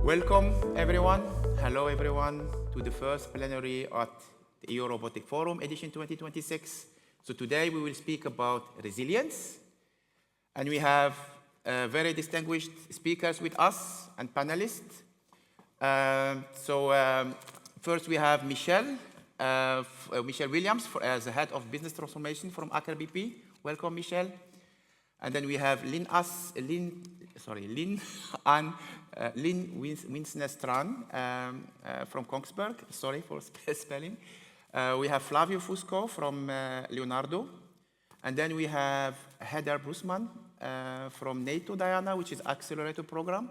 Welcome everyone. Hello everyone to the first plenary at the EU-Robotics Forum edition 2026. So today we will speak about resilience, and we have very distinguished speakers with us and panelists. First we have Michelle Williams as the head of business transformation from AkerBP. Welcome, Michelle. And then we have Linn Winsnes Thrane from Kongsberg. Sorry for spelling. We have Flavio Fusco from Leonardo. And then we have Heather Buisman from NATO, Diana, which is accelerator program.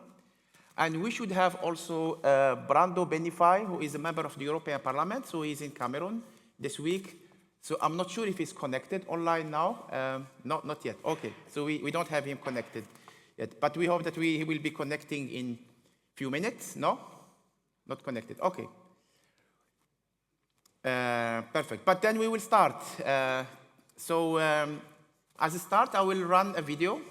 And we should have also Brando Benifei, who is a member of the European Parliament. So he's in Cameroon this week. So I'm not sure if he's connected online now. Not yet. Okay, so we don't have him connected yet. But we hope that he will be connecting in a few minutes. No? Not connected. Okay. Perfect. But then we will start. As a start, I will run a video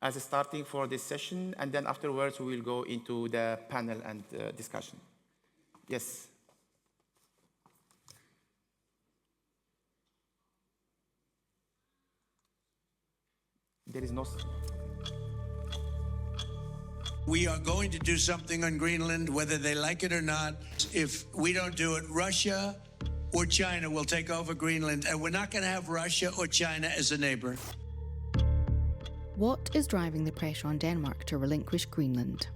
as a starting for this session. And then afterwards, we will go into the panel and discussion. Yes. There is no... We are going to do something on Greenland, whether they like it or not. If we don't do it, Russia or China will take over Greenland, and we're not going to have Russia or China as a neighbor. What is driving the pressure on Denmark to relinquish Greenland?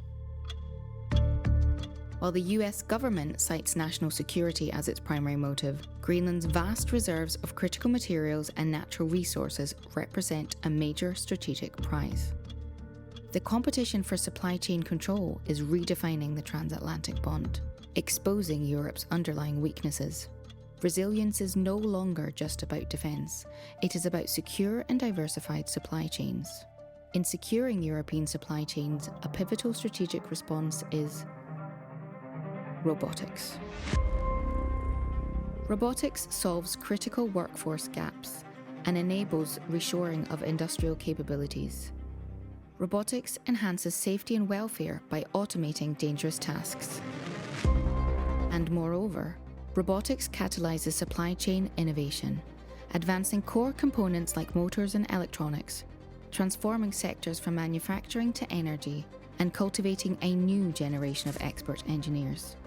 While the US government cites national security as its primary motive, Greenland's vast reserves of critical materials and natural resources represent a major strategic prize. The competition for supply chain control is redefining the transatlantic bond, exposing Europe's underlying weaknesses. Resilience is no longer just about defence. It is about secure and diversified supply chains. In securing European supply chains, a pivotal strategic response is robotics. Robotics solves critical workforce gaps and enables reshoring of industrial capabilities. Robotics enhances safety and welfare by automating dangerous tasks. And moreover, robotics catalyzes supply chain innovation, advancing core components like motors and electronics, transforming sectors from manufacturing to energy, and cultivating a new generation of expert engineers.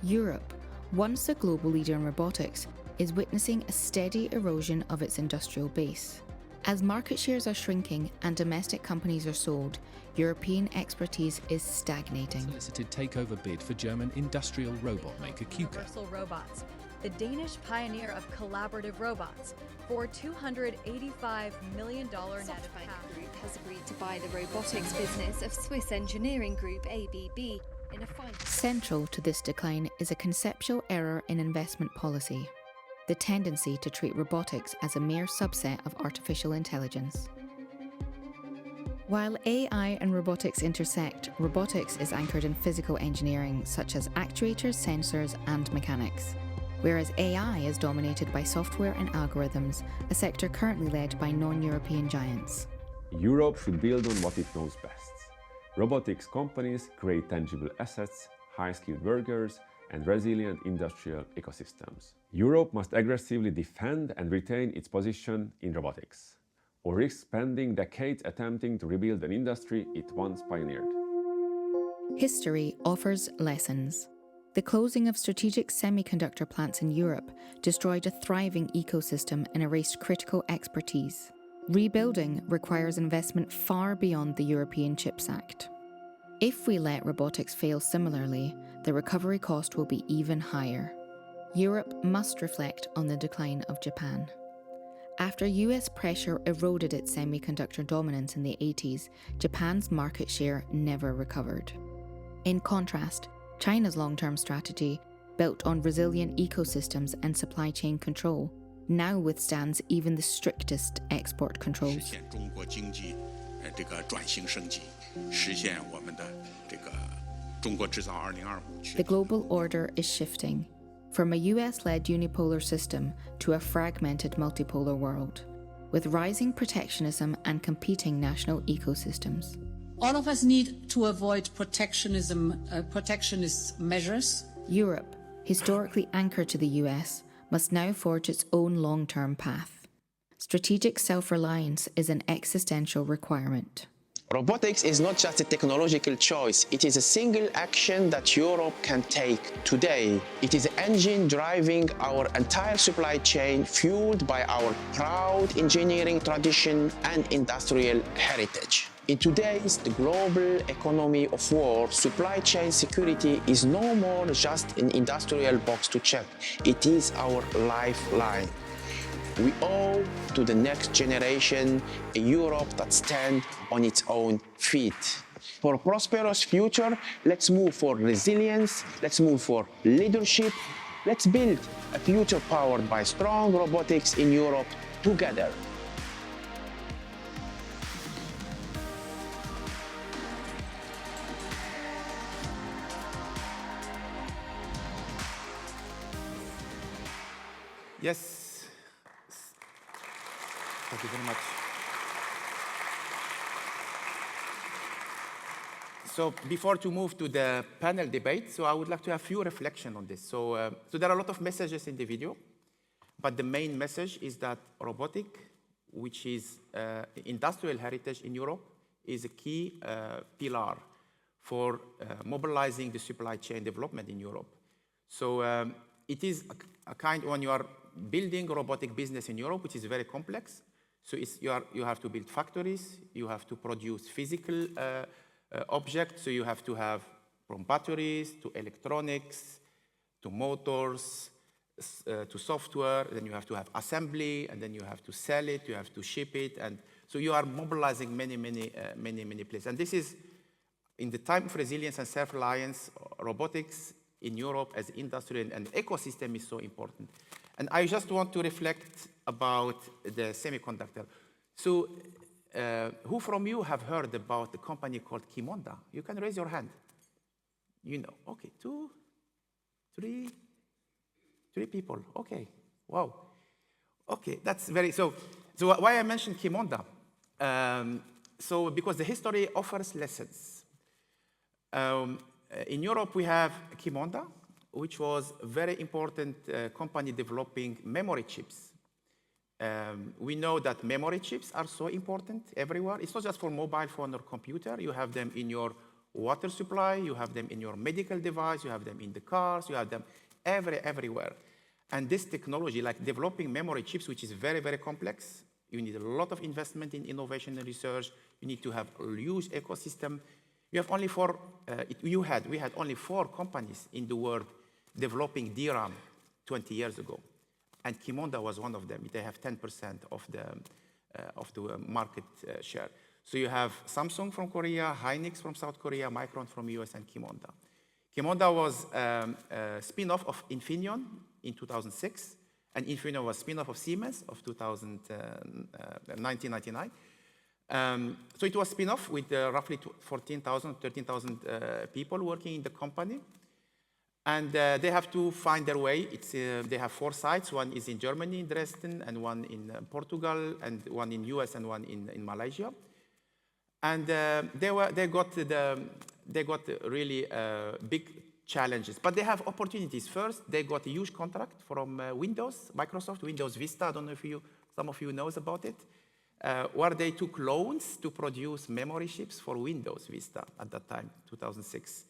Europe, once a global leader in robotics, is witnessing a steady erosion of its industrial base. As market shares are shrinking and domestic companies are sold, European expertise is stagnating. Solicited takeover bid for German industrial robot maker KUKA. Universal Robots, the Danish pioneer of collaborative robots, for $285 million net Group has agreed to buy the robotics business of Swiss engineering group ABB. Central to this decline is a conceptual error in investment policy, the tendency to treat robotics as a mere subset of artificial intelligence. While AI and robotics intersect, robotics is anchored in physical engineering such as actuators, sensors, and mechanics, whereas AI is dominated by software and algorithms, a sector currently led by non-European giants. Europe should build on what it knows best. Robotics companies create tangible assets, high-skilled workers, and resilient industrial ecosystems. Europe must aggressively defend and retain its position in robotics, or risk spending decades attempting to rebuild an industry it once pioneered. History offers lessons. The closing of strategic semiconductor plants in Europe destroyed a thriving ecosystem and erased critical expertise. Rebuilding requires investment far beyond the European Chips Act. If we let robotics fail similarly, the recovery cost will be even higher. Europe must reflect on the decline of Japan. After US pressure eroded its semiconductor dominance in the 80s, Japan's market share never recovered. In contrast, China's long-term strategy, built on resilient ecosystems and supply chain control, now withstands even the strictest export controls. The global order is shifting, from a US-led unipolar system to a fragmented multipolar world, with rising protectionism and competing national ecosystems. All of us need to avoid protectionist measures. Europe, historically anchored to the US, must now forge its own long-term path. Strategic self-reliance is an existential requirement. Robotics is not just a technological choice, it is a single action that Europe can take today. It is an engine driving our entire supply chain, fueled by our proud engineering tradition and industrial heritage. In today's global economy of war, supply chain security is no more just an industrial box to check. It is our lifeline. We owe to the next generation a Europe that stands on its own feet. For a prosperous future, let's move for resilience, let's move for leadership, let's build a future powered by strong robotics in Europe together. Yes. Thank you very much. So before to move to the panel debate, so I would like to have a few reflections on this. So there are a lot of messages in the video, but the main message is that robotic, which is industrial heritage in Europe, is a key pillar for mobilizing the supply chain development in Europe. So it is a kind when you are building robotic business in Europe, which is very complex. So you have to build factories, you have to produce physical objects, so you have to have from batteries to electronics, to motors, to software, then you have to have assembly, and then you have to sell it, you have to ship it, and so you are mobilizing many places. And this is, in the time of resilience and self-reliance, robotics in Europe as industry and ecosystem is so important. And I just want to reflect about the semiconductor. So who from you have heard about the company called Qimonda? You can raise your hand. You know, okay, 2, 3 people, okay, wow. Okay, that's very, so why I mentioned Qimonda? So because the history offers lessons. In Europe, we have Qimonda, which was a very important company developing memory chips. We know that memory chips are so important everywhere. It's not just for mobile phone or computer. You have them in your water supply, you have them in your medical device, you have them in the cars, you have them everywhere. And this technology, like developing memory chips, which is very complex, you need a lot of investment in innovation and research. You need to have a huge ecosystem. You have only we had only 4 companies in the world developing DRAM 20 years ago. And Qimonda was one of them. They have 10% of the market share. So you have Samsung from Korea, Hynix from South Korea, Micron from US, and Qimonda. Qimonda was a spin-off of Infineon in 2006, and Infineon was a spin-off of Siemens of 1999. So it was a spin-off with roughly 14,000, 13,000 people working in the company. And they have to find their way. They have 4 sites. One is in Germany, in Dresden, and one in Portugal, and one in US, and one in Malaysia. And they got really big challenges. But they have opportunities. First, they got a huge contract from Windows, Microsoft, Windows Vista. I don't know if some of you knows about it. Where they took loans to produce memory chips for Windows Vista at that time, 2006.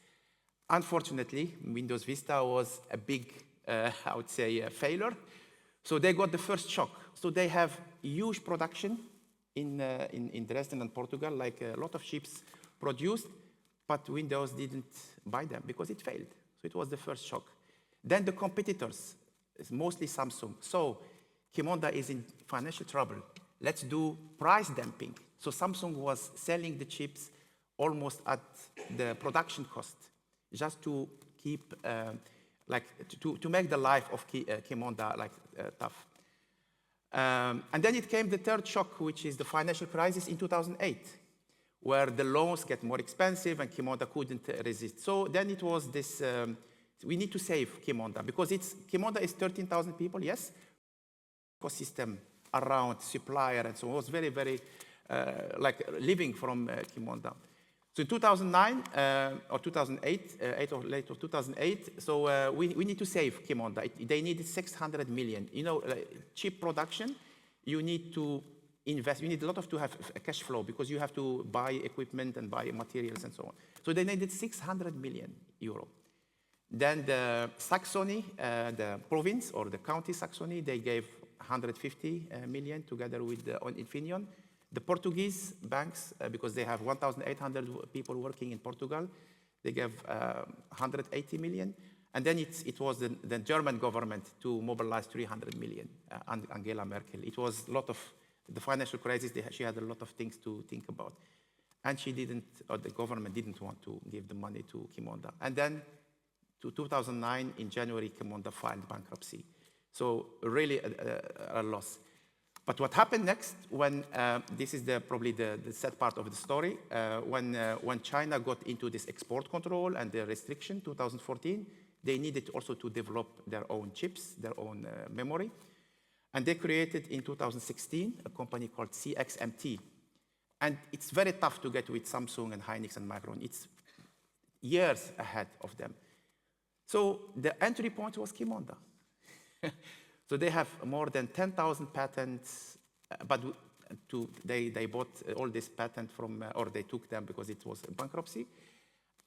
Unfortunately, Windows Vista was a big, I would say, failure. So they got the first shock. So they have huge production in Dresden and Portugal, like a lot of chips produced, but Windows didn't buy them because it failed. So it was the first shock. Then the competitors, mostly Samsung. So Qimonda is in financial trouble. Let's do price dumping. So Samsung was selling the chips almost at the production cost, just to keep, to make the life of Qimonda tough. And then it came the third shock, which is the financial crisis in 2008, where the loans get more expensive and Qimonda couldn't resist. So then it was this, we need to save Qimonda, because Qimonda is 13,000 people, yes, ecosystem around supplier and so on. It was very, living from Qimonda. So in 2009 or 2008, late of 2008, so we need to save Qimonda. They needed 600 million. You know, cheap production, you need to invest. You need a lot to have a cash flow because you have to buy equipment and buy materials and so on. So they needed 600 million euro. Then the Saxony, the province or the county Saxony, they gave 150 million together with Infineon. The Portuguese banks, because they have 1,800 people working in Portugal, they gave 180 million. And then it was the German government to mobilize 300 million, Angela Merkel. It was a lot of, the financial crisis, she had a lot of things to think about. And she didn't, or the government didn't want to give the money to Qimonda. And then to 2009, in January, Qimonda filed bankruptcy. So really a loss. But what happened next when, this is probably the sad part of the story, when China got into this export control and the restriction, 2014, they needed also to develop their own chips, their own memory. And they created in 2016 a company called CXMT. And it's very tough to get with Samsung and Hynix and Micron. It's years ahead of them. So the entry point was Qimonda. So they have more than 10,000 patents, but they bought all this patent from, or they took them because it was a bankruptcy.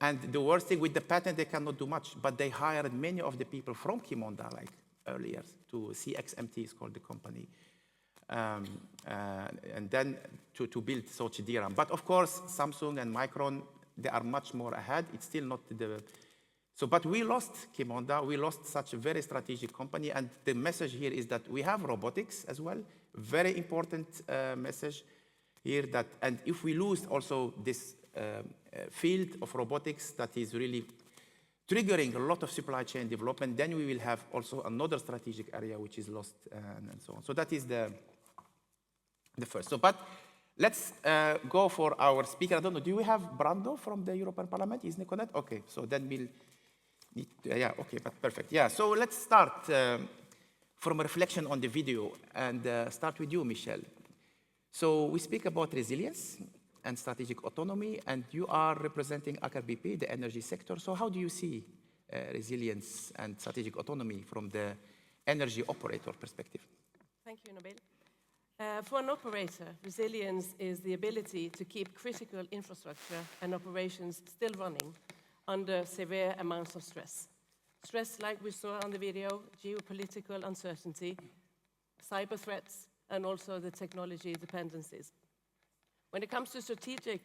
And the worst thing with the patent, they cannot do much, but they hired many of the people from Qimonda, like earlier, to CXMT is called the company. And then to build such DRAM. But of course, Samsung and Micron, they are much more ahead. It's still not the, so, but we lost Qimonda, we lost such a very strategic company, and the message here is that we have robotics as well, very important message here that, and if we lose also this field of robotics that is really triggering a lot of supply chain development, then we will have also another strategic area which is lost and so on. So that is the first. So, but let's go for our speaker. I don't know, do we have Brando from the European Parliament? Isn't he connected? Okay, so then we'll need, yeah, okay, but perfect. Yeah, so let's start from a reflection on the video and start with you, Michel. So we speak about resilience and strategic autonomy, and you are representing AkerBP, the energy sector. So how do you see resilience and strategic autonomy from the energy operator perspective? Thank you, Nabil. For an operator, resilience is the ability to keep critical infrastructure and operations still running under severe amounts of stress. Stress like we saw on the video, geopolitical uncertainty, cyber threats, and also the technology dependencies. When it comes to strategic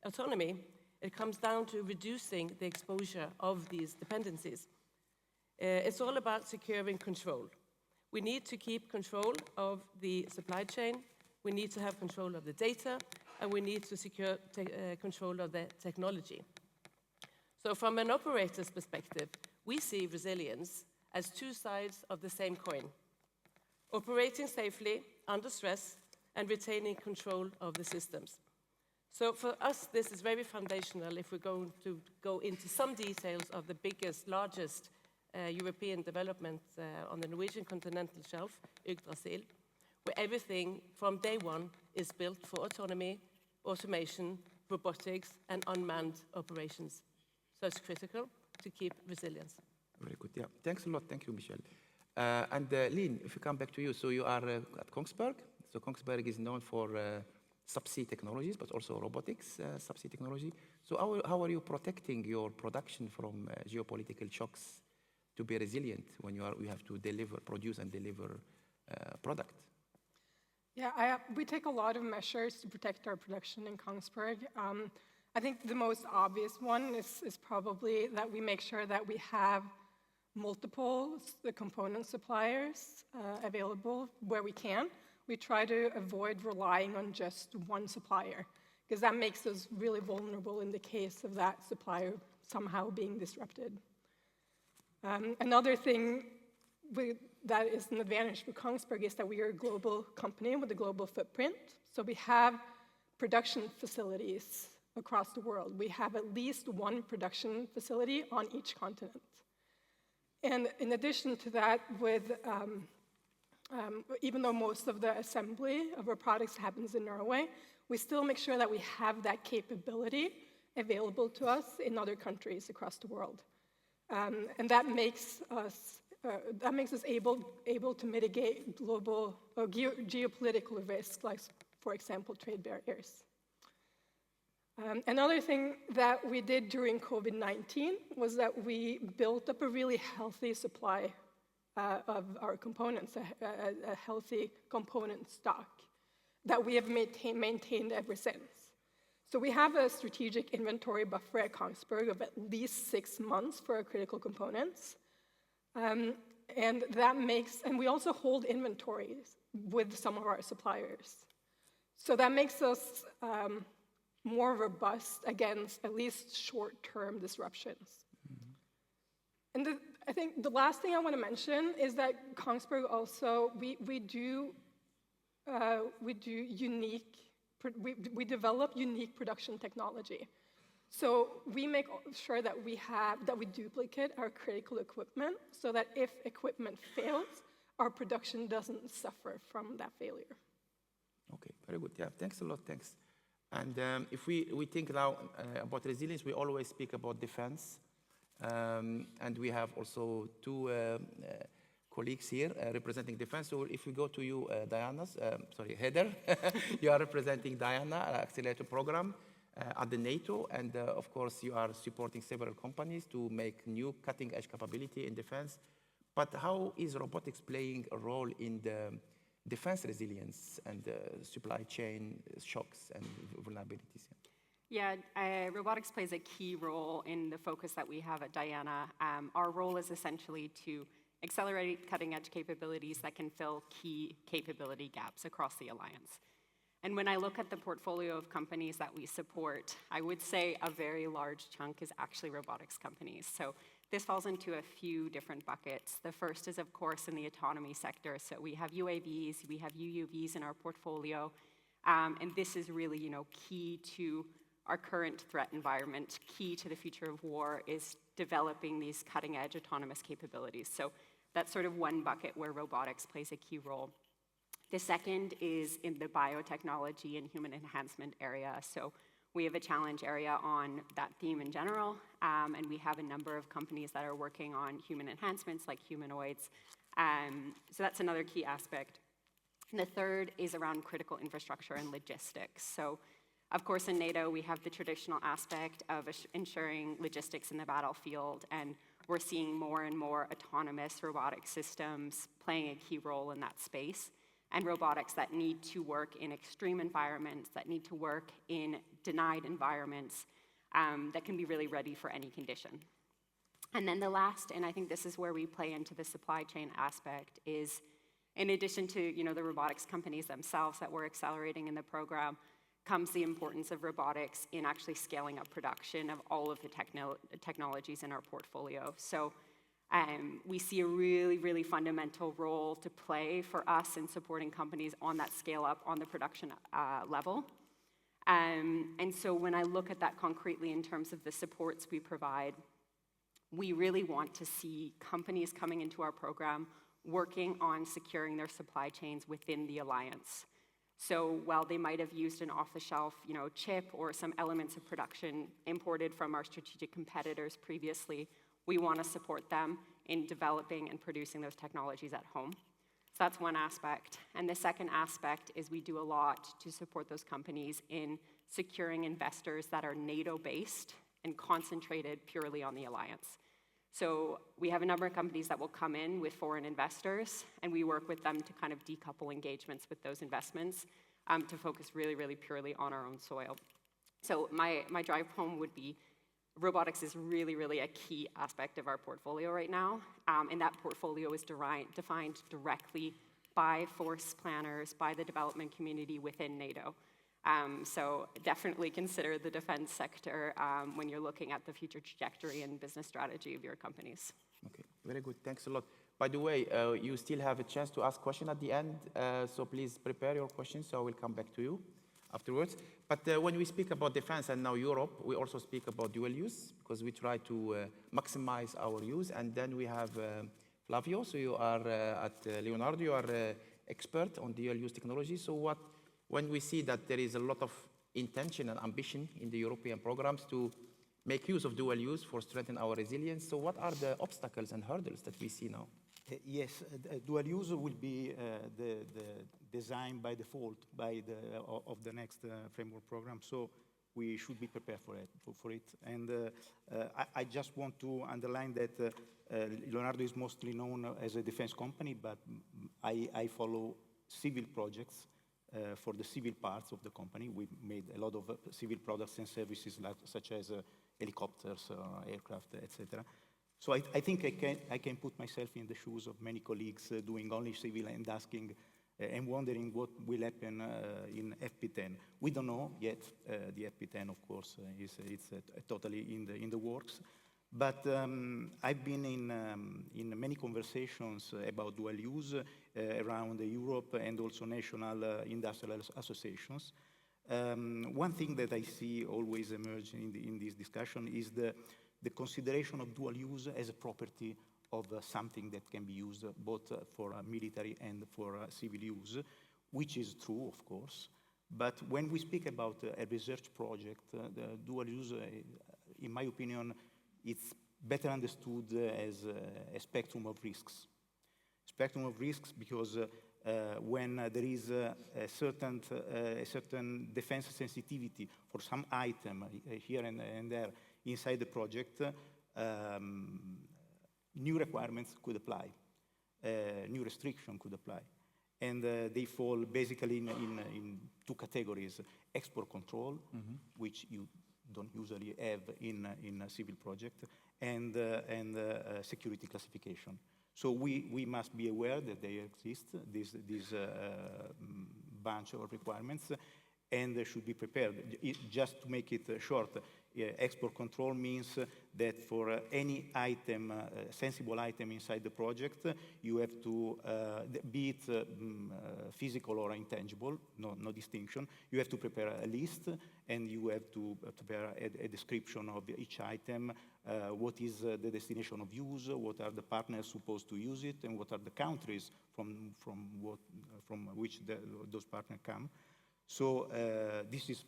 autonomy, it comes down to reducing the exposure of these dependencies. It's all about securing control. We need to keep control of the supply chain, we need to have control of the data, and we need to secure control of the technology. So from an operator's perspective, we see resilience as two sides of the same coin. Operating safely under stress and retaining control of the systems. So for us, this is very foundational if we're going to go into some details of the biggest, largest European development on the Norwegian continental shelf, Yggdrasil, where everything from day one is built for autonomy, automation, robotics, and unmanned operations. So it's critical to keep resilience. Very good, yeah. Thanks a lot, thank you, Michel. And Linn, if we come back to you, so you are at Kongsberg. So Kongsberg is known for subsea technologies, but also robotics, subsea technology. So how are you protecting your production from geopolitical shocks to be resilient when you have to produce and deliver product? Yeah, we take a lot of measures to protect our production in Kongsberg. I think the most obvious one is probably that we make sure that we have multiple component suppliers available where we can. We try to avoid relying on just one supplier, because that makes us really vulnerable in the case of that supplier somehow being disrupted. Another thing that is an advantage for Kongsberg is that we are a global company with a global footprint. So we have production facilities across the world. We have at least one production facility on each continent. And in addition to that, with even though most of the assembly of our products happens in Norway, we still make sure that we have that capability available to us in other countries across the world. And that makes us able to mitigate global or geopolitical risks, like, for example, trade barriers. Another thing that we did during COVID-19 was that we built up a really healthy supply of our components, a healthy component stock that we have maintained ever since. So we have a strategic inventory buffer at Kongsberg of at least 6 months for our critical components. And we also hold inventories with some of our suppliers. So that makes us more robust against at least short-term disruptions. And I think the last thing I want to mention is that Kongsberg also, we develop unique production technology. So we make sure that we duplicate our critical equipment so that if equipment fails, our production doesn't suffer from that failure. Okay, very good. Yeah, thanks a lot, thanks. And if we think now about resilience, we always speak about defense. And we have also two colleagues here representing defense. So if we go to you, Heather, you are representing Diana, Accelerator Program at the NATO. And of course, you are supporting several companies to make new cutting-edge capability in defense. But how is robotics playing a role in the defense resilience and supply chain shocks and vulnerabilities? Yeah, robotics plays a key role in the focus that we have at Diana. Our role is essentially to accelerate cutting-edge capabilities that can fill key capability gaps across the alliance. And when I look at the portfolio of companies that we support, I would say a very large chunk is actually robotics companies. So this falls into a few different buckets. The first is, of course, in the autonomy sector. So we have UAVs, we have UUVs in our portfolio, and this is really, key to our current threat environment. Key to the future of war is developing these cutting-edge autonomous capabilities. So that's sort of one bucket where robotics plays a key role. The second is in the biotechnology and human enhancement area. So we have a challenge area on that theme in general, and we have a number of companies that are working on human enhancements like humanoids. So that's another key aspect. And the third is around critical infrastructure and logistics. So of course, in NATO, we have the traditional aspect of ensuring logistics in the battlefield, and we're seeing more and more autonomous robotic systems playing a key role in that space, and robotics that need to work in extreme environments, that need to work in denied environments, that can be really ready for any condition. And then the last, and I think this is where we play into the supply chain aspect, is in addition to the robotics companies themselves that we're accelerating in the program, comes the importance of robotics in actually scaling up production of all of the technologies in our portfolio. So we see a really, really fundamental role to play for us in supporting companies on that scale up on the production level. And so when I look at that concretely in terms of the supports we provide, we really want to see companies coming into our program working on securing their supply chains within the alliance. So while they might have used an off-the-shelf, chip or some elements of production imported from our strategic competitors previously, we want to support them in developing and producing those technologies at home. So that's one aspect. And the second aspect is we do a lot to support those companies in securing investors that are NATO-based and concentrated purely on the alliance. So we have a number of companies that will come in with foreign investors, and we work with them to kind of decouple engagements with those investments to focus really, really purely on our own soil. So my drive home would be robotics is really, really a key aspect of our portfolio right now, and that portfolio is defined directly by force planners, by the development community within NATO. So definitely consider the defense sector when you're looking at the future trajectory and business strategy of your companies. Okay, very good. Thanks a lot. By the way, you still have a chance to ask questions at the end, so please prepare your questions, so I will come back to you afterwards. But when we speak about defense and now Europe, we also speak about dual use, because we try to maximize our use, and then we have Flavio, so you are at Leonardo, you are expert on dual-use technology. So when we see that there is a lot of intention and ambition in the European programs to make use of dual use for strengthening our resilience, so what are the obstacles and hurdles that we see now? Yes, dual use will be the design by default of the next framework program. So we should be prepared for it. And I just want to underline that Leonardo is mostly known as a defense company, but I follow civil projects for the civil parts of the company. We made a lot of civil products and services such as helicopters, aircraft, etc. So I think I can put myself in the shoes of many colleagues doing only civil and asking and wondering what will happen in FP10. We don't know yet. The FP10, of course, it's totally in the works. But I've been in many conversations about dual use around Europe and also national industrial associations. One thing that I see always emerge in this discussion is the consideration of dual use as a property of something that can be used both for military and for civil use, which is true, of course. But when we speak about a research project, the dual use, in my opinion, it's better understood as a spectrum of risks. Spectrum of risks because when there is a certain defense sensitivity for some item here and there inside the project, new requirements could apply, new restriction could apply. And they fall basically in two categories: export control, which you don't usually have in a civil project, and security classification. So we must be aware that they exist, this bunch of requirements, and they should be prepared. Just to make it short, export control means that for any item, sensible item inside the project, you have to, be it physical or intangible, no distinction, you have to prepare a list and you have to prepare a description of each item, what is the destination of use, what are the partners supposed to use it, and what are the countries from which those partners come. So this is,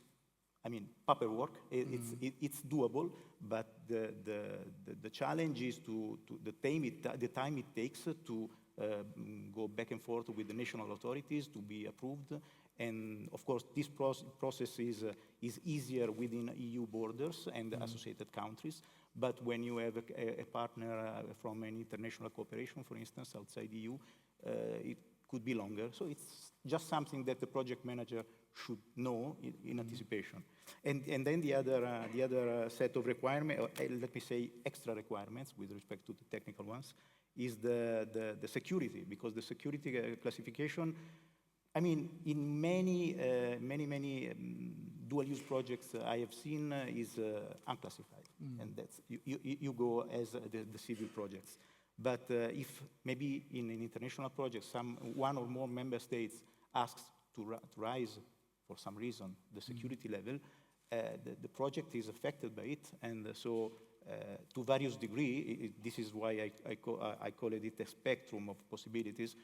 I mean, paperwork. It's doable, but the challenge is the time it takes to go back and forth with the national authorities to be approved. And of course, this process is easier within EU borders and associated countries. But when you have a partner from an international cooperation, for instance, outside the EU, it could be longer. So it's just something that the project manager should know in anticipation. And then the other set of requirements, let me say extra requirements with respect to the technical ones, is the security, because the security classification, I mean, in many dual-use projects I have seen is unclassified, and that's you go as the civil projects. But if maybe in an international project, one or more member states asks to rise for some reason the security level, the project is affected by it, and so to various degree, this is why I call it a spectrum of possibilities,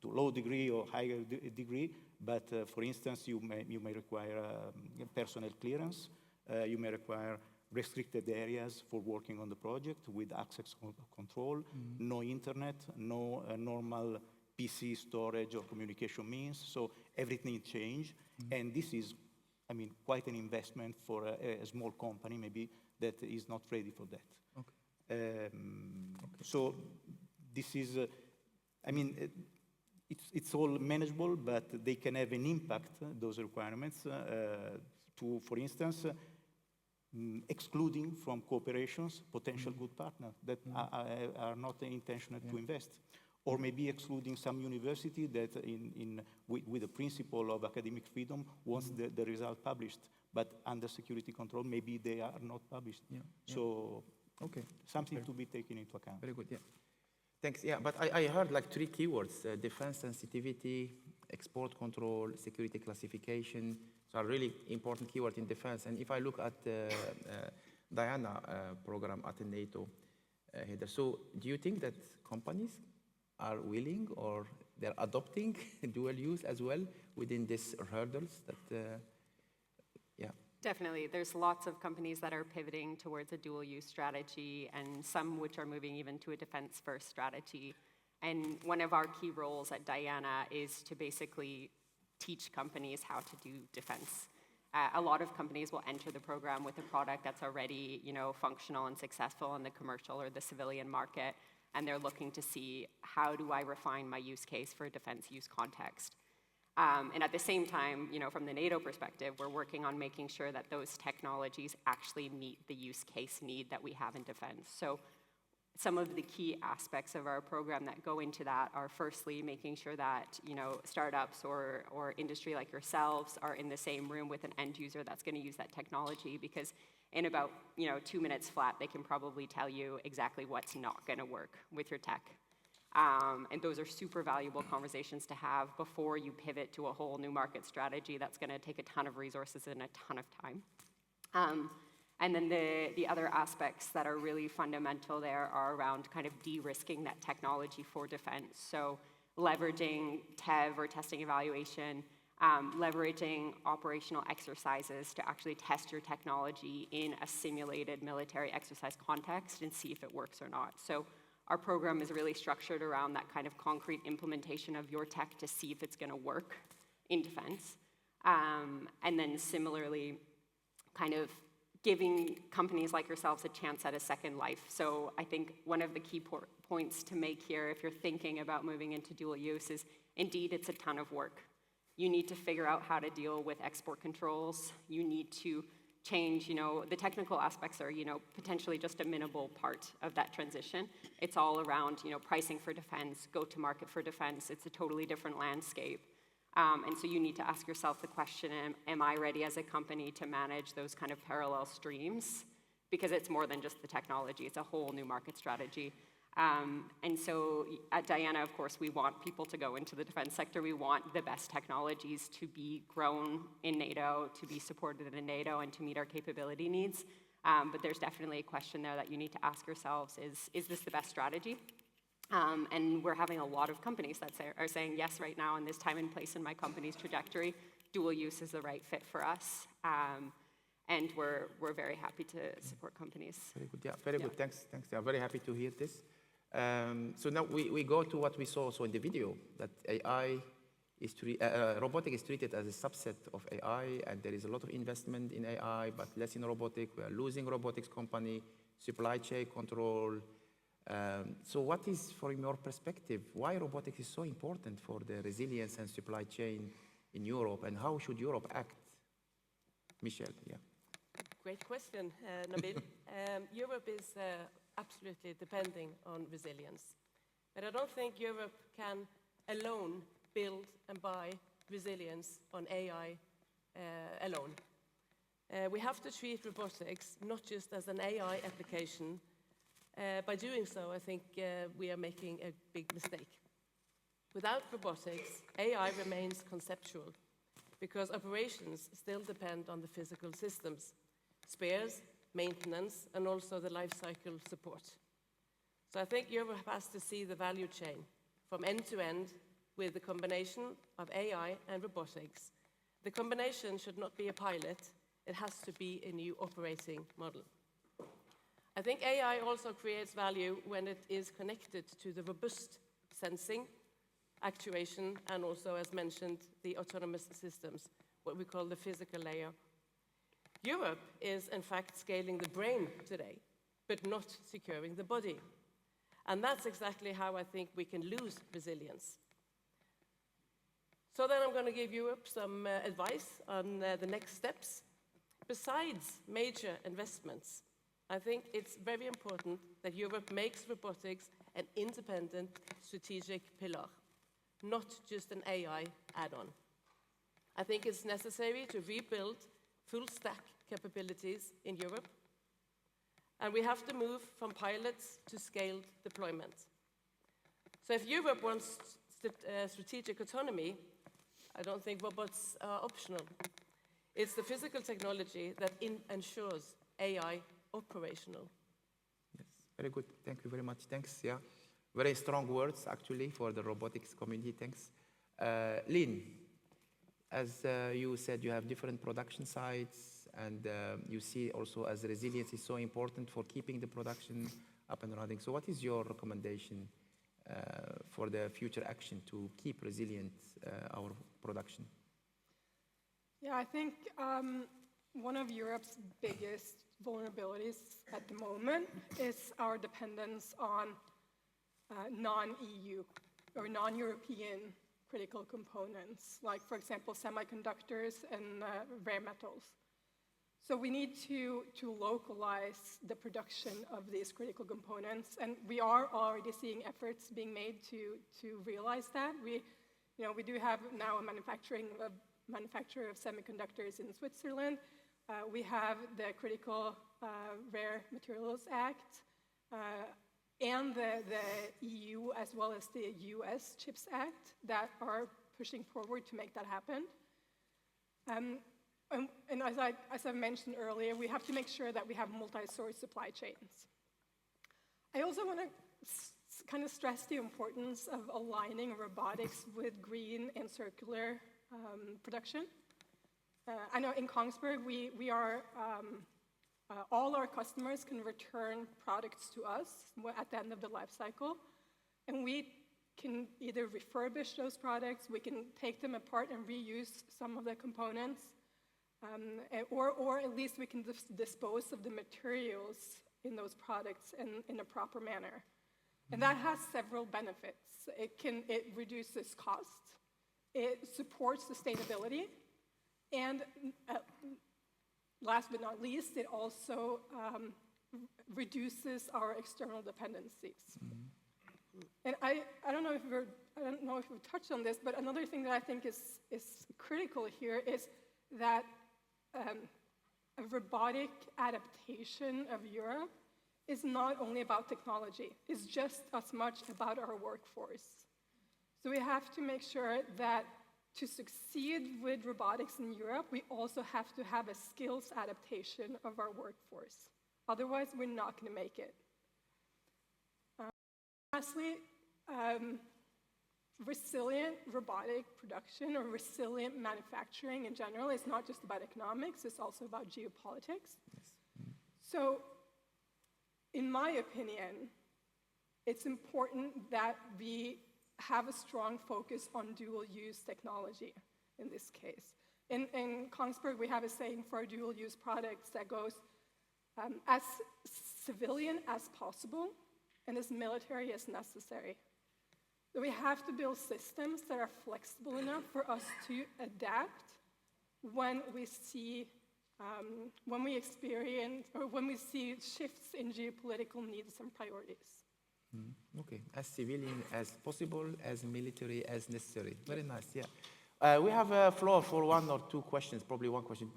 to low degree or higher degree. But for instance, you may require personnel clearance, you may require restricted areas for working on the project with access control, no internet, no normal PC storage or communication means, so everything changed. And this is, I mean, quite an investment for a small company maybe that is not ready for that. Okay. So this is, I mean, it's all manageable, but they can have an impact, those requirements, to, for instance, excluding from cooperations potential good partners that are not intentional to invest. Or maybe excluding some university that with the principle of academic freedom wants the result published, but under security control, maybe they are not published. So something to be taken into account. Very good, yeah. Thanks, yeah, but I heard like three keywords: defense sensitivity, export control, security classification. So are really important keywords in defense. And if I look at the Diana program at NATO, header. So do you think that companies are willing or they're adopting dual use as well within these hurdles that, Definitely. There's lots of companies that are pivoting towards a dual use strategy and some which are moving even to a defense first strategy. And one of our key roles at Diana is to basically teach companies how to do defense. A lot of companies will enter the program with a product that's already, functional and successful in the commercial or the civilian market, and they're looking to see how do I refine my use case for a defense use context. And at the same time, from the NATO perspective, we're working on making sure that those technologies actually meet the use case need that we have in defense. So some of the key aspects of our program that go into that are firstly making sure that startups or industry like yourselves are in the same room with an end user that's going to use that technology, because in about 2 minutes flat they can probably tell you exactly what's not going to work with your tech. And those are super valuable conversations to have before you pivot to a whole new market strategy that's going to take a ton of resources and a ton of time. And then the other aspects that are really fundamental there are around kind of de-risking that technology for defense. So leveraging TEV or testing evaluation, leveraging operational exercises to actually test your technology in a simulated military exercise context and see if it works or not. So our program is really structured around that kind of concrete implementation of your tech to see if it's going to work in defense. And then similarly, kind of giving companies like yourselves a chance at a second life. So I think one of the key points to make here, if you're thinking about moving into dual use, is indeed it's a ton of work. You need to figure out how to deal with export controls. You need to change, the technical aspects are, potentially just a minimal part of that transition. It's all around, pricing for defense, go to market for defense. It's a totally different landscape. And so you need to ask yourself the question, am I ready as a company to manage those kind of parallel streams? Because it's more than just the technology, it's a whole new market strategy. And so at Diana, of course, we want people to go into the defense sector. We want the best technologies to be grown in NATO, to be supported in NATO, and to meet our capability needs. But there's definitely a question there that you need to ask yourselves, is this the best strategy? And we're having a lot of companies that are saying, yes, right now in this time and place in my company's trajectory, dual use is the right fit for us. And we're very happy to support companies. Very good, very good. Thanks. I'm very happy to hear this. So now we go to what we saw also in the video, that robotic is treated as a subset of AI, and there is a lot of investment in AI, but less in robotic. We are losing robotics company, supply chain control. So what is, from your perspective, why robotics is so important for the resilience and supply chain in Europe, and how should Europe act? Michelle, yeah. Great question, Nabil. Europe is absolutely depending on resilience. But I don't think Europe can alone build and buy resilience on AI alone. We have to treat robotics not just as an AI application. By doing so, I think we are making a big mistake. Without robotics, AI remains conceptual because operations still depend on the physical systems, spares, maintenance, and also the life cycle support. So I think Europe has to see the value chain from end to end with the combination of AI and robotics. The combination should not be a pilot, it has to be a new operating model. I think AI also creates value when it is connected to the robust sensing, actuation, and also, as mentioned, the autonomous systems, what we call the physical layer. Europe is, in fact, scaling the brain today, but not securing the body. And that's exactly how I think we can lose resilience. So then I'm going to give Europe some advice on the next steps. Besides major investments, I think it's very important that Europe makes robotics an independent strategic pillar, not just an AI add-on. I think it's necessary to rebuild full-stack capabilities in Europe, and we have to move from pilots to scaled deployment. So if Europe wants strategic autonomy, I don't think robots are optional. It's the physical technology that ensures AI operational. Yes, Very good. Thank you very much. Thanks. Yeah. Very strong words, actually, for the robotics community. Thanks. Linn, as you said, you have different production sites, and you see also as resilience is so important for keeping the production up and running. So what is your recommendation for the future action to keep resilient our production? Yeah, I think one of Europe's biggest vulnerabilities at the moment is our dependence on non-EU or non-European critical components, like, for example, semiconductors and rare metals. So we need to localize the production of these critical components, and we are already seeing efforts being made to realize that. We do have now a manufacturer of semiconductors in Switzerland. We have the Critical Rare Materials Act, and the EU as well as the US CHIPS Act that are pushing forward to make that happen. And as I mentioned earlier, we have to make sure that we have multi-source supply chains. I also want to kind of stress the importance of aligning robotics with green and circular production. I know in Kongsberg, we are, all our customers can return products to us at the end of the life cycle, and we can either refurbish those products, we can take them apart and reuse some of the components, or at least we can dispose of the materials in those products in a proper manner. And that has several benefits. It reduces costs, it supports sustainability, and last but not least, it also reduces our external dependencies. And I don't know if we've touched on this, but another thing that I think is critical here is that a robotic adaptation of Europe is not only about technology, it's just as much about our workforce. So we have to make sure that to succeed with robotics in Europe, we also have to have a skills adaptation of our workforce. Otherwise, we're not going to make it. Lastly, resilient robotic production or resilient manufacturing in general is not just about economics, it's also about geopolitics. Yes. So, in my opinion, it's important that we have a strong focus on dual-use technology in this case. In Kongsberg, we have a saying for our dual-use products that goes as civilian as possible and as military as necessary. So we have to build systems that are flexible enough for us to adapt when we see shifts in geopolitical needs and priorities. Okay, as civilian as possible, as military as necessary. Very nice, yeah. We have a floor for one or two questions, probably one question.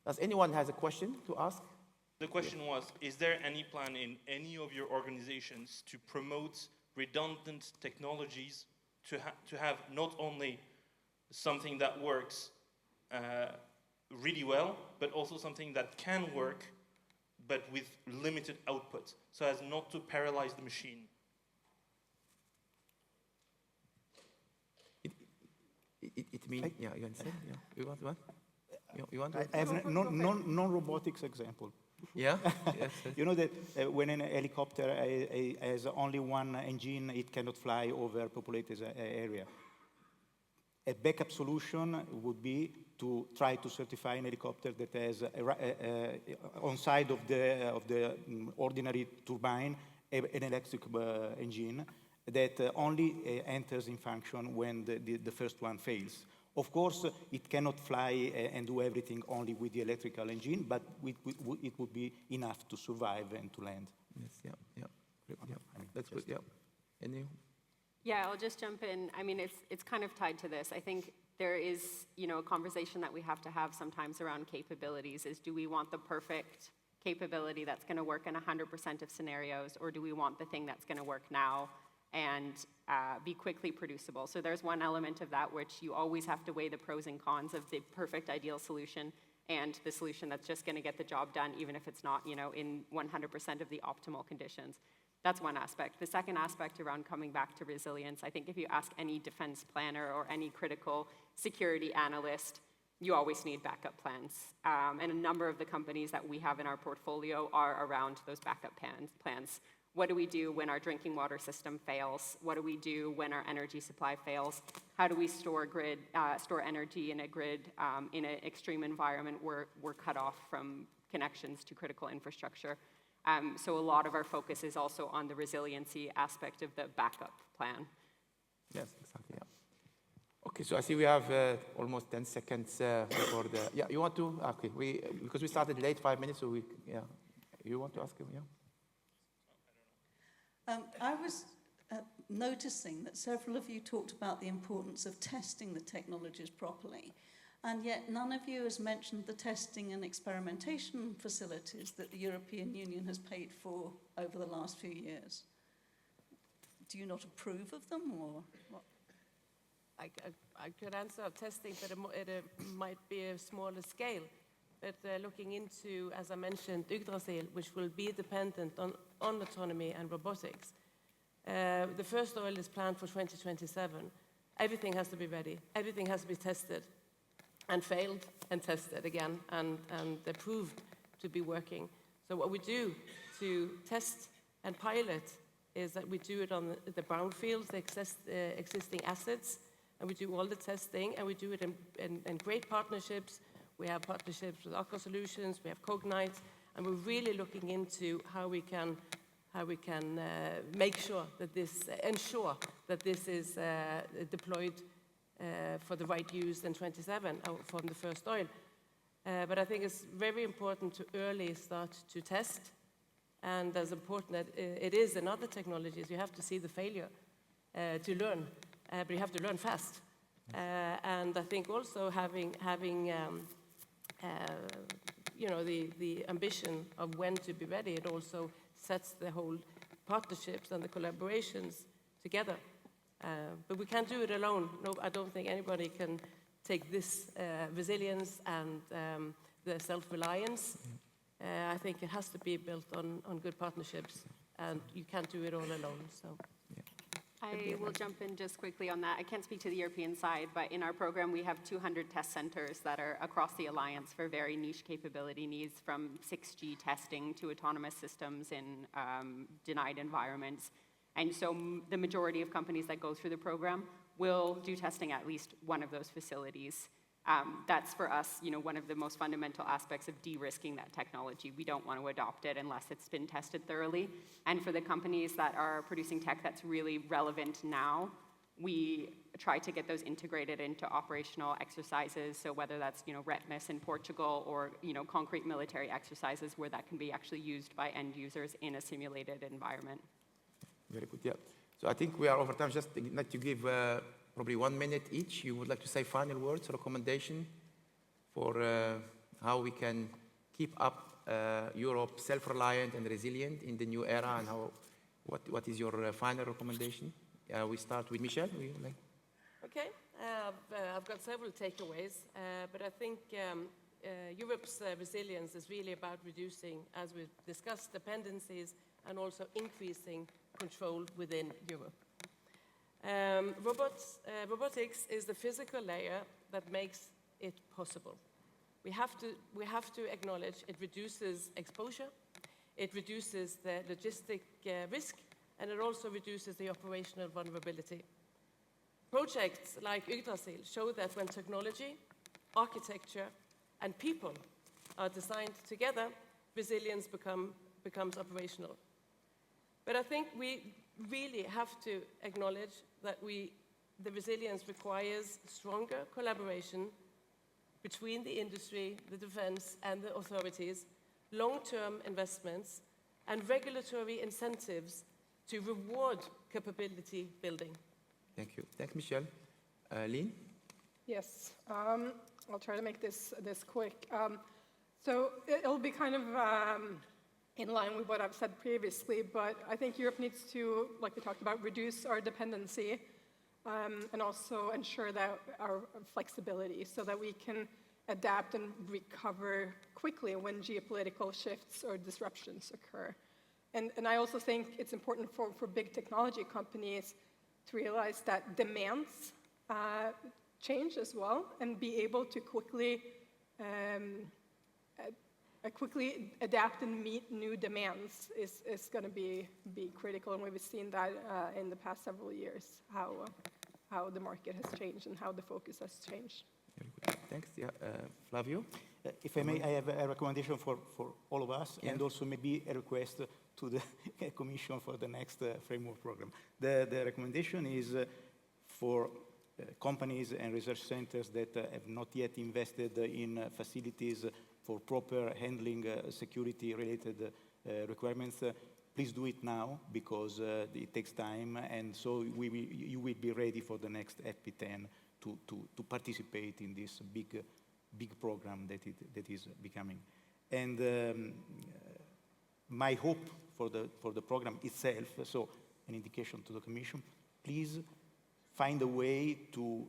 Does anyone has a question to ask? The question was, is there any plan in any of your organizations to promote redundant technologies to have not only something that works really well, but also something that can work, but with limited output, so as not to paralyze the machine? It means, yeah, you can say, yeah. You want what? You want I have a non-robotics example. Yeah? Yes. You know that when an helicopter has only one engine, it cannot fly over populated area. A backup solution would be to try to certify an helicopter that has on side of the ordinary turbine an electric engine that only enters in function when the first one fails. Of course, it cannot fly and do everything only with the electrical engine, but it would be enough to survive and to land. Yes, yeah. That's good, yeah. And you? Yeah, I'll just jump in. I mean, it's kind of tied to this. I think there is, a conversation that we have to have sometimes around capabilities is, do we want the perfect capability that's going to work in 100% of scenarios, or do we want the thing that's going to work now and be quickly producible? So there's one element of that which you always have to weigh the pros and cons of the perfect ideal solution. and the solution that's just going to get the job done, even if it's not, in 100% of the optimal conditions. That's one aspect. The second aspect around coming back to resilience, I think if you ask any defense planner or any critical security analyst, you always need backup plans. And a number of the companies that we have in our portfolio are around those backup plans. What do we do when our drinking water system fails? What do we do when our energy supply fails? How do we store energy in a grid in an extreme environment where we're cut off from connections to critical infrastructure? So a lot of our focus is also on the resiliency aspect of the backup plan. Yes, exactly. Yeah. Okay, so I see we have almost 10 seconds before the. Yeah, you want to? Okay, because we started late, 5 minutes, so yeah. You want to ask him? Yeah. I was noticing that several of you talked about the importance of testing the technologies properly, and yet none of you has mentioned the testing and experimentation facilities that the European Union has paid for over the last few years. Do you not approve of them, or what? I could answer testing, but it might be a smaller scale. But looking into, as I mentioned, Yggdrasil, which will be dependent on autonomy and robotics. The first oil is planned for 2027. Everything has to be ready. Everything has to be tested and failed and tested again and proved to be working. So what we do to test and pilot is that we do it on the brownfields, the existing assets, and we do all the testing, and we do it in great partnerships. We have partnerships with Aker Solutions, we have Cognite, and we're really looking into how we can make sure that ensure that this is deployed for the right use in 27 from the first oil. But I think it's very important to early start to test, and as important that it is in other technologies, you have to see the failure to learn, but you have to learn fast. And I think also having the ambition of when to be ready, it also sets the whole partnerships and the collaborations together. But we can't do it alone. No, I don't think anybody can take this resilience and the self-reliance. I think it has to be built on good partnerships, and you can't do it all alone. So. I will jump in just quickly on that. I can't speak to the European side, but in our program we have 200 test centers that are across the alliance for very niche capability needs, from 6G testing to autonomous systems in denied environments. And so the majority of companies that go through the program will do testing at least one of those facilities. That's for us, one of the most fundamental aspects of de-risking that technology. We don't want to adopt it unless it's been tested thoroughly. And for the companies that are producing tech that's really relevant now, we try to get those integrated into operational exercises. So whether that's, RETMIS in Portugal or, concrete military exercises where that can be actually used by end users in a simulated environment. Very good, yeah. So I think we are over time. Just like to give probably 1 minute each. You would like to say final words, recommendation for how we can keep up Europe self-reliant and resilient in the new era, and what is your final recommendation? We start with Michelle. Okay, I've got several takeaways, but I think Europe's resilience is really about reducing, as we've discussed, dependencies and also increasing control within Europe. Robotics is the physical layer that makes it possible. We have to acknowledge it reduces exposure, it reduces the logistic risk, and it also reduces the operational vulnerability. Projects like Yggdrasil show that when technology, architecture, and people are designed together, resilience becomes operational. But I think we really have to acknowledge that the resilience requires stronger collaboration between the industry, the defense, and the authorities, long-term investments, and regulatory incentives to reward capability building. Thank you. Thanks, Michelle. Linn? Yes, I'll try to make this quick. So it'll be kind of in line with what I've said previously, but I think Europe needs to, like we talked about, reduce our dependency and also ensure that our flexibility so that we can adapt and recover quickly when geopolitical shifts or disruptions occur. And I also think it's important for big technology companies to realize that demands change as well, and be able to quickly adapt and meet new demands is going to be critical, and we've seen that in the past several years, how the market has changed and how the focus has changed. Thanks. Yeah, Flavio? If I may, I have a recommendation for all of us, and also maybe a request to the Commission for the next framework program. The recommendation is for companies and research centers that have not yet invested in facilities for proper handling security-related requirements. Please do it now, because it takes time, and so you will be ready for the next FP10 to participate in this big program that is becoming. And my hope for the program itself, so an indication to the Commission, please find a way to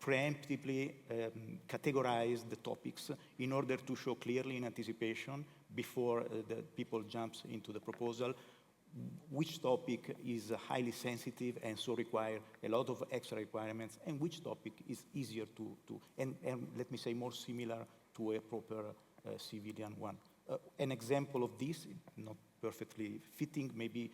preemptively categorize the topics in order to show clearly in anticipation, before the people jumps into the proposal, which topic is highly sensitive and so require a lot of extra requirements, and which topic is easier and let me say more similar to a proper civilian one. An example of this, not perfectly fitting, maybe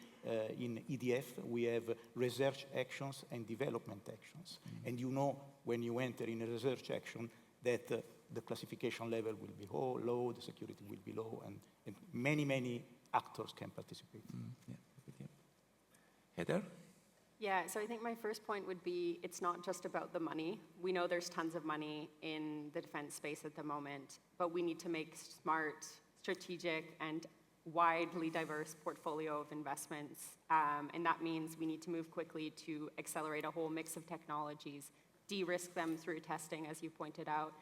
in EDF, we have research actions and development actions. Mm-hmm. And you know, when you enter in a research action, that the classification level will be low, the security will be low, and many actors can participate. Mm-hmm. Yeah. Heather? Yeah, so I think my first point would be, it's not just about the money. We know there's tons of money in the defense space at the moment, but we need to make smart, strategic, and widely diverse portfolio of investments. And that means we need to move quickly to accelerate a whole mix of technologies, de-risk them through testing, as you pointed out,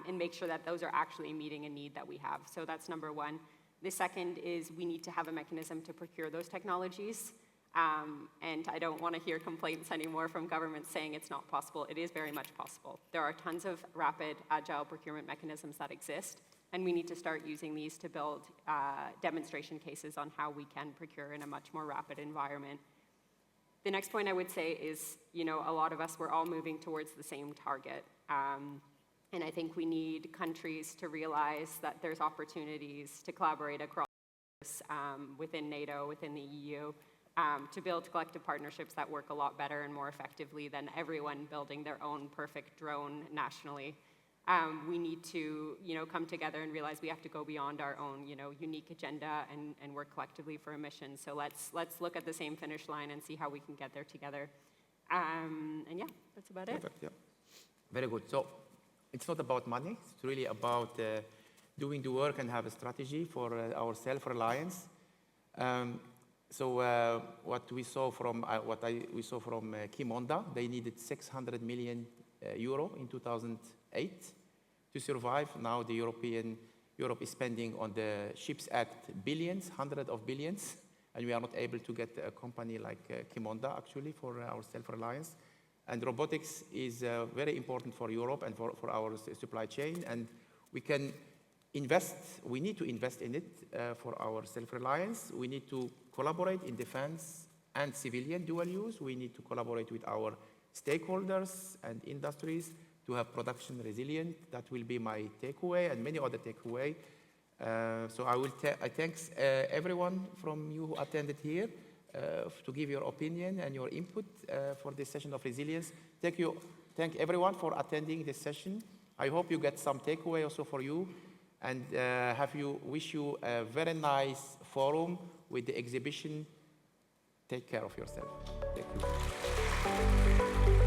and make sure that those are actually meeting a need that we have. So that's number one. The second is we need to have a mechanism to procure those technologies. And I don't want to hear complaints anymore from governments saying it's not possible. It is very much possible. There are tons of rapid, agile procurement mechanisms that exist, and we need to start using these to build demonstration cases on how we can procure in a much more rapid environment. The next point I would say is, a lot of us, we're all moving towards the same target. And I think we need countries to realize that there's opportunities to collaborate across within NATO, within the EU, to build collective partnerships that work a lot better and more effectively than everyone building their own perfect drone nationally. We need to, come together and realize we have to go beyond our own, unique agenda and work collectively for a mission. So let's look at the same finish line and see how we can get there together. And yeah, that's about it. Yeah. Very good. So it's not about money. It's really about doing the work and have a strategy for our self-reliance. So what we saw from Qimonda, they needed 600 million euro in 2008 to survive. Now Europe is spending on the Ships Act billions, hundreds of billions, and we are not able to get a company like Qimonda actually for our self-reliance. And robotics is very important for Europe and for our supply chain, and we need to invest in it for our self-reliance. We need to collaborate in defense and civilian dual use. We need to collaborate with our stakeholders and industries to have production resilient. That will be my takeaway and many other takeaways. So I thanks everyone from you who attended here to give your opinion and your input for this session of resilience. Thank everyone for attending this session. I hope you get some takeaway also for you, and wish you a very nice forum with the exhibition. Take care of yourself. Thank you.